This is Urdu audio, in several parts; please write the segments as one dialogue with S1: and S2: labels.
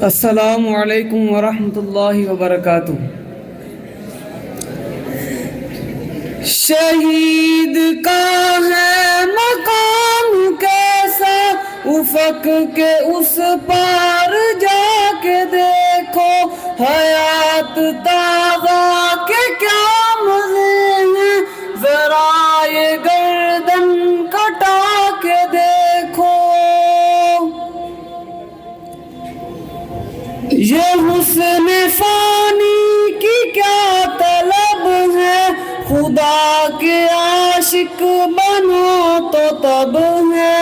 S1: السلام علیکم ورحمۃ اللہ وبرکاتہ۔ شہید کا ہے مقام کیسا، افق کے اس پار جا کے دیکھو، حیات تازہ کے کیا مزے ہیں، ذرا یہ گردن کٹا کے دیکھو۔ یہ حسن فانی کی کیا طلب ہے، خدا کے عاشق بنو تو تب ہے۔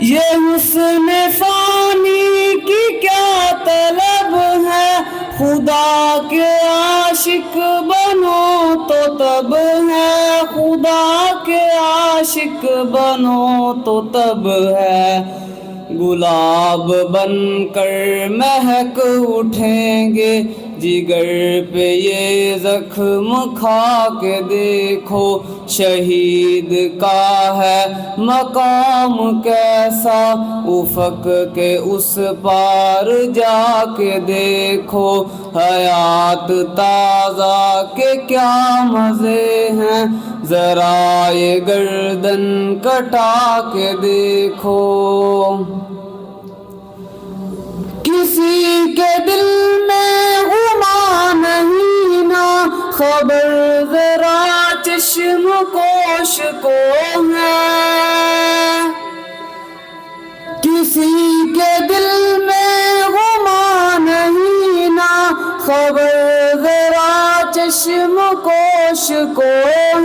S1: یہ حسن فانی کی کیا طلب ہے، خدا کے عاشق بنو تو تب ہے، خدا کے عاشق بنو تو تب ہے۔ گلاب بن کر مہک اٹھیں گے، جگر پہ یہ زخم کھا کے دیکھو، شہید کا ہے مقام کیسا، افق کے اس پار جا کے دیکھو، حیات تازہ کے کیا مزے ہیں، ذرا یہ گردن کٹا کے دیکھو۔ کسی کے دل میں غما نہیں نہ خبر، ذرا چشم پوش کو ہے۔ کسی کے دل میں غما نہیں نہ خبر، ذرا چشم پوش کو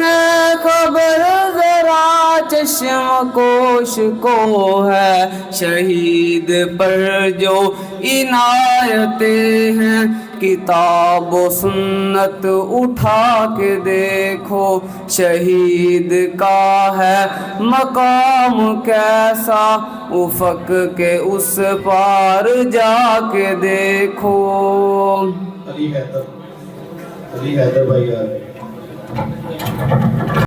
S1: ہے، خبر ذرا چشم پوش کو ہے۔ شہید پر جو عنایتیں ہیں، کتاب و سنت اٹھا کے دیکھو، شہید کا ہے مقام کیسا، افق کے اس پار جا کے دیکھو۔
S2: علی حیدر بھائی